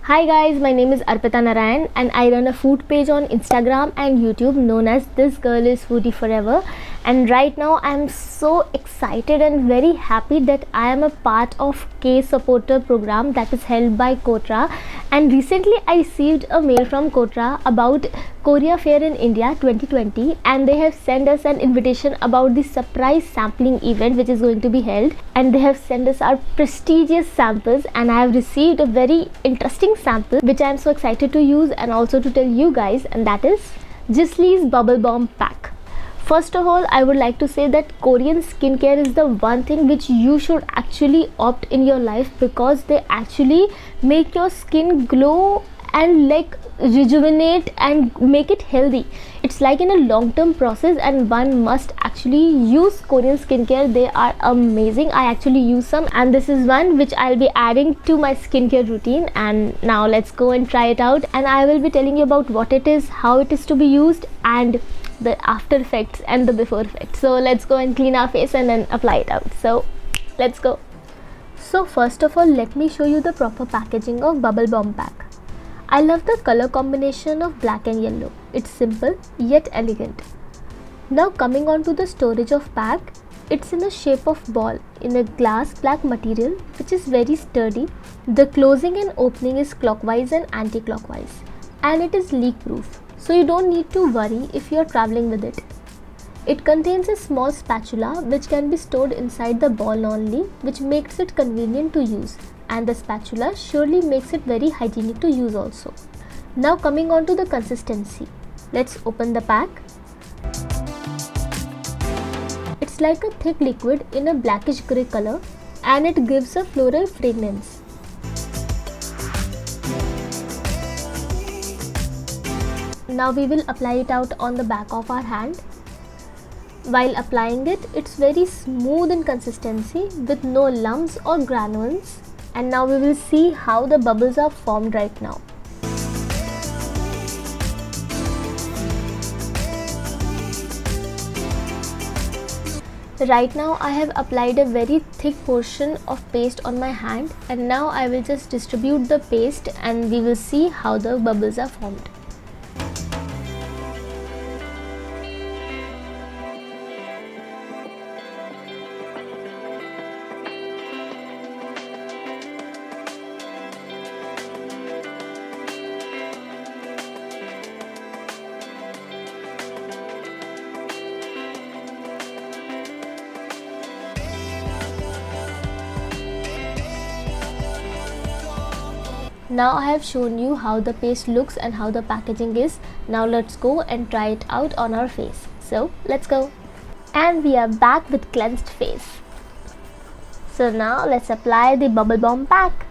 Hi guys, my name is Arpita Narayan and I run a food page on Instagram and YouTube known as This Girl is Foodie Forever. And right now I am so excited and very happy that I am a part of K Supporter program that is held by Kotra. And recently I received a mail from Kotra about Korea Fair in India 2020, and they have sent us an invitation about the surprise sampling event which is going to be held, and they have sent us our prestigious samples, and I have received a very interesting sample which I am so excited to use and also to tell you guys, and that is Gislee's Bubble Bomb Pack. First of all, I would like to say that Korean skincare is the one thing which you should actually opt in your life, because they actually make your skin glow and like rejuvenate and make it healthy. It's like in a long-term process, and one must actually use Korean skincare. They are amazing. I actually use some, and this is one which I'll be adding to my skincare routine. And now let's go and try it out, and I will be telling you about what it is, how it is to be used, and the after effects and the before effects. So let's go and clean our face and then apply it out. So let's go. So first of all, let me show you the proper packaging of Bubble Bomb Pack. I love the color combination of black and yellow. It's simple yet elegant. Now coming on to the storage of pack, it's in a shape of ball in a glass black material which is very sturdy. The closing and opening is clockwise and anti-clockwise, and it is leak proof, so you don't need to worry if you are traveling with it. It contains a small spatula which can be stored inside the ball only, which makes it convenient to use, and the spatula surely makes it very hygienic to use also. Now coming on to the consistency, let's open the pack. It's like a thick liquid in a blackish grey color, and it gives a floral fragrance. Now we will apply it out on the back of our hand. While applying it, it's very smooth in consistency with no lumps or granules. And now we will see how the bubbles are formed right now. Right now I have applied a very thick portion of paste on my hand, and now I will just distribute the paste and we will see how the bubbles are formed. Now I have shown you how the paste looks and how the packaging is. Now let's go and try it out on our face. So let's go. And we are back with cleansed face. So now let's apply the Bubble Bomb Pack.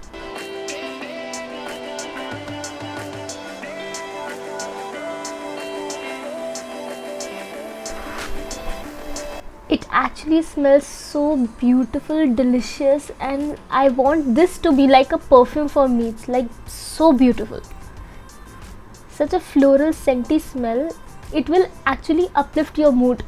It actually smells so beautiful, delicious, and I want this to be like a perfume for me. It's like so beautiful. Such a floral scenty smell. It will actually uplift your mood.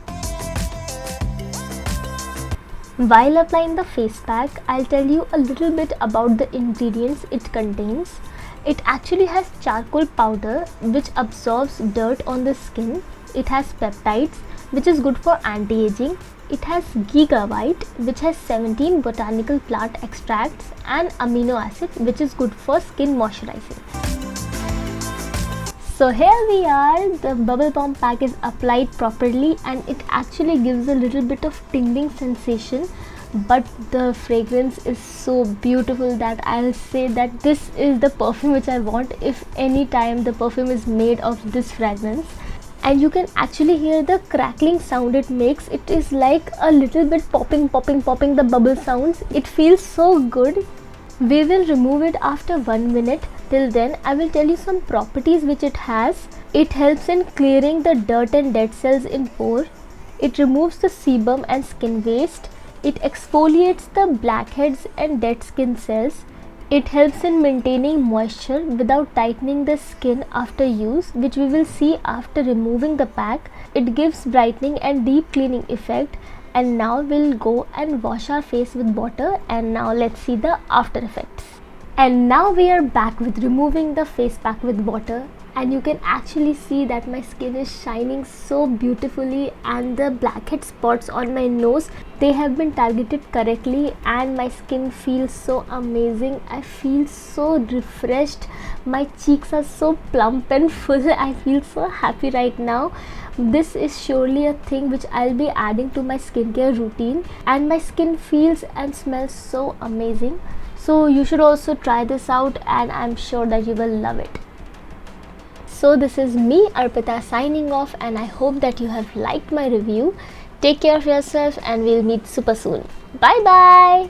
While applying the face pack, I'll tell you a little bit about the ingredients it contains. It actually has charcoal powder which absorbs dirt on the skin. It has peptides which is good for anti-aging. It has Giga White which has 17 botanical plant extracts and amino acid which is good for skin moisturizing. So here we are, the Bubble Bomb Pack is applied properly and it actually gives a little bit of tingling sensation, but the fragrance is so beautiful that I'll say that this is the perfume which I want if any time the perfume is made of this fragrance. And you can actually hear the crackling sound it makes. It is like a little bit popping the bubble sounds. It feels so good. We will remove it after 1 minute. Till then I will tell you some properties which it has. It helps in clearing the dirt and dead cells in pore. It removes the sebum and skin waste. It exfoliates the blackheads and dead skin cells. It helps in maintaining moisture without tightening the skin after use, which we will see after removing the pack. It gives brightening and deep cleaning effect. And now we'll go and wash our face with water, and now let's see the after effects. And now we are back with removing the face pack with water, and you can actually see that my skin is shining so beautifully, and the blackhead spots on my nose, they have been targeted correctly, and my skin feels so amazing. I feel so refreshed. My cheeks are so plump and full. I feel so happy right now. This is surely a thing which I'll be adding to my skincare routine, and my skin feels and smells so amazing. So you should also try this out, and I'm sure that you will love it. So this is me, Arpita, signing off, and I hope that you have liked my review. Take care of yourself, and we'll meet super soon. Bye bye.